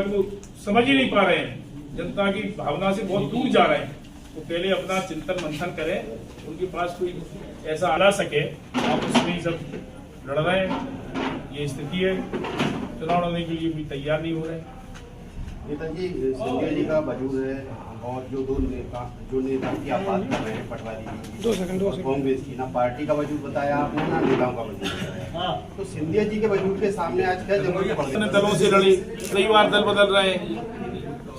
जनता को समझ ही नहीं पा रहे हैं, जनता की भावना से बहुत दूर जा रहे हैं। तो पहले अपना चिंतन मंथन करें, उनके पास कोई ऐसा आ सके, आप उसमें ही सब लड़ रहे हैं। ये स्थिति है, चुनाव लड़ने के लिए भी तैयार नहीं हो रहे। नेताजी, सिंधिया जी का वजूद है और जो नेता की आप बात कर रहे हैं, पटवारी जी, कांग्रेस की, ना पार्टी का वजूद बताया आपने, ना नेताओं का वजूद बताया। तो सिंधिया जी के वजूद के सामने आज क्या जरूरत पड़ रही है? दलों से लड़ी, कई बार दल बदल रहे हैं।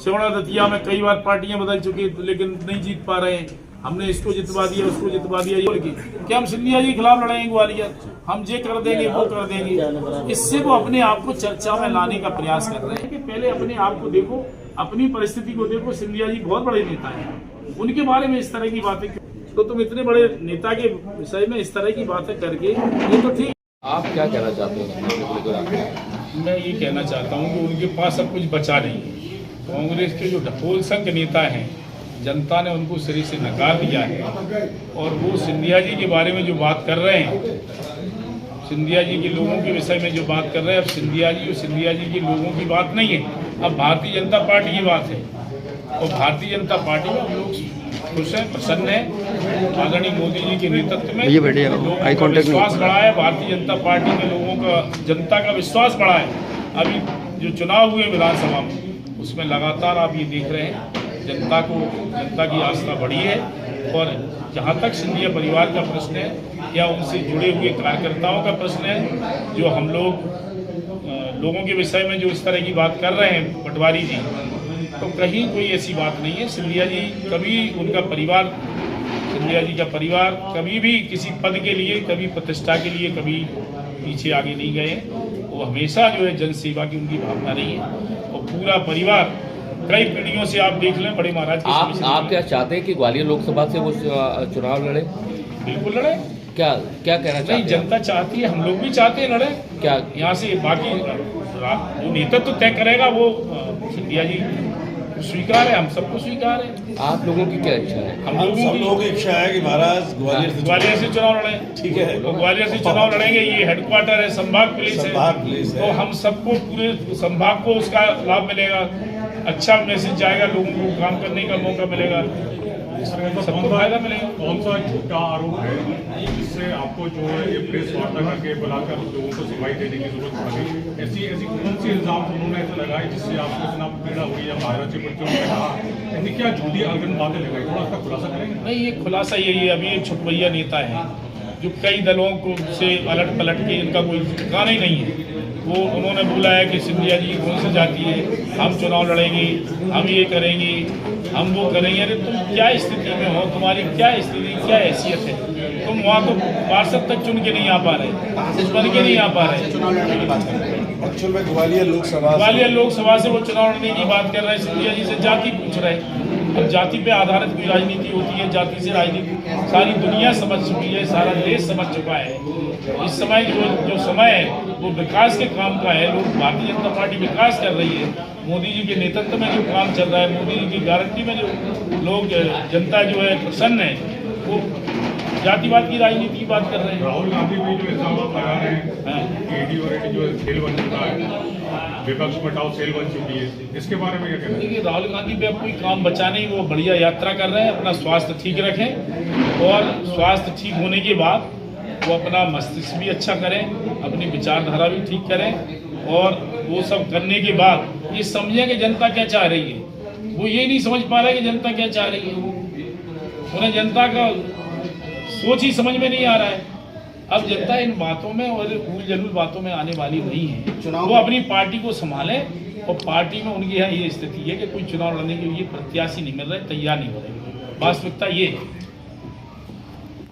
श्रवण दतिया में कई बार पार्टियां बदल चुकी, लेकिन नहीं जीत पा रहे हैं। हमने इसको जितवा दिया, उसको जितवा दिया, बोल के क्या हम सिंधिया जी के खिलाफ लड़ेंगे? ग्वालियर हम ये कर देंगे, वो कर देंगे। इससे वो अपने आप को चर्चा में लाने का प्रयास कर रहे हैं कि पहले अपने आप को देखो, अपनी परिस्थिति को देखो। सिंधिया जी बहुत बड़े नेता हैं, उनके बारे में इस तरह की बातें तो तुम इतने बड़े नेता के विषय में इस तरह की बातें करके, ये तो ठीक। आप क्या कहना चाहते हैं? मैं ये कहना चाहता हूँ कि उनके पास सब कुछ बचा नहीं। कांग्रेस के जो ढकोल संघ नेता हैं, जनता ने उनको सिरे से नकार दिया है। और वो सिंधिया जी के बारे में जो बात कर रहे हैं, सिंधिया जी के लोगों के विषय में जो बात कर रहे हैं, अब सिंधिया जी और सिंधिया जी के लोगों की बात नहीं है, अब भारतीय जनता पार्टी की बात है। और भारतीय जनता पार्टी में हम लोग खुश हैं, प्रसन्न हैं। आदरणीय मोदी जी के नेतृत्व में लोगों का विश्वास बढ़ा है, भारतीय जनता पार्टी में लोगों का, जनता का विश्वास बढ़ा है। अभी जो चुनाव हुए विधानसभा में, उसमें लगातार आप ये देख रहे हैं, जनता की आस्था बढ़ी है। और जहाँ तक सिंधिया परिवार का प्रश्न है या उनसे जुड़े हुए कार्यकर्ताओं का प्रश्न है, जो हम लोगों के विषय में जो इस तरह की बात कर रहे हैं पटवारी जी, तो कहीं कोई ऐसी बात नहीं है। सिंधिया जी कभी, उनका परिवार, सिंधिया जी का परिवार कभी भी किसी पद के लिए, कभी प्रतिष्ठा के लिए कभी पीछे आगे नहीं गए। वो हमेशा जो है जन सेवा की उनकी भावना रही है। और पूरा परिवार कई पीढ़ियों से आप देख लें, बड़े महाराज आप क्या चाहते हैं कि ग्वालियर लोकसभा से वो चुनाव लड़े? बिल्कुल लड़े। क्या कहना चाहते हैं? जनता चाहती है, हम लोग भी चाहते हैं लड़े। क्या यहाँ से बाकी जो नेतृत्व तय करेगा वो सिंधिया जी स्वीकार है, हम सबको स्वीकार है। आप लोगों की क्या इच्छा है? हम लोगों की इच्छा है कि महाराज ग्वालियर से चुनाव लड़े। ठीक है, तो ग्वालियर से चुनाव लड़ेंगे। ये हेडक्वार्टर है, संभाग पुलिस है, तो हम सबको, पूरे संभाग को उसका लाभ मिलेगा। अच्छा मैसेज जाएगा, लोगों को काम करने का मौका मिलेगा, सबको फायदा मिलेगा। कौन सा झूठा आरोप है जिससे आपको जो है ये प्रेस वार्ता करके बुलाकर लोगों को सुनवाई देने की जरूरत पड़ गई? ऐसी कौन सी इल्जाम उन्होंने ऐसे लगाए जिससे आपको इतना पीड़ा हुई या महाराज के बच्चों ने कहा, ऐसी क्या झूठी अगन बातें लगाई? थोड़ा उसका खुलासा करेंगे? नहीं, ये खुलासा यही है। अभी एक छुटभैया नेता है जो कई दलों को से अलट पलट के, इनका कोई ठिकाना ही नहीं है। वो उन्होंने बोला है कि सिंधिया जी कौन सी जाती है, हम चुनाव लड़ेंगे, हम ये करेंगे, हम वो करेंगे। अरे तुम क्या स्थिति में हो, तुम्हारी क्या स्थिति, क्या हैसियत है? तुम वहाँ तो पार्षद तक चुन के नहीं आ पा रहे, बन के नहीं आ पा रहे। एक्चुअल में ग्वालियर लोकसभा से वो चुनाव लड़ने की बात कर रहे हैं। सिंधिया जी से जाति पूछ रहे हैं। अब जाति पे आधारित कोई राजनीति होती है, जाति से राजनीति सारी दुनिया समझ चुकी है, सारा देश समझ चुका है। इस समय जो समय है वो विकास के काम का है। लोग, भारतीय जनता पार्टी विकास कर रही है। मोदी जी के नेतृत्व में जो काम चल रहा है, मोदी जी की गारंटी में जो लोग, जनता जो है प्रसन्न है, वो जातिवाद की राजनीति की बात कर रहे हैं। राहुल गांधी भी जो इल्जाम लगा रहे हैं, ईडी और जो सेल बन चुका है, विपक्ष बटाओ सेल बन चुकी है, इसके बारे में क्या कहना है? देखिए, राहुल गांधी पे अब कोई काम बचा नहीं। वो बढ़िया यात्रा कर रहे हैं, अपना स्वास्थ्य ठीक रखें, और स्वास्थ्य ठीक होने के बाद वो अपना मस्तिष्क भी अच्छा करें, अपनी विचारधारा भी ठीक करें। और वो सब करने के बाद ये समझें कि जनता क्या चाह रही है। वो ये नहीं समझ पा रहे कि जनता क्या चाह रही है, उन्हें जनता का सोच ही समझ में नहीं आ रहा है। अब जनता इन बातों में और भूल जरूर बातों में आने वाली नहीं है। वो अपनी पार्टी को संभालें, और पार्टी में उनकी यहाँ ये स्थिति है कि कोई चुनाव लड़ने के लिए प्रत्याशी नहीं मिल रहे, तैयार नहीं हो रहे। वास्तविकता ये है।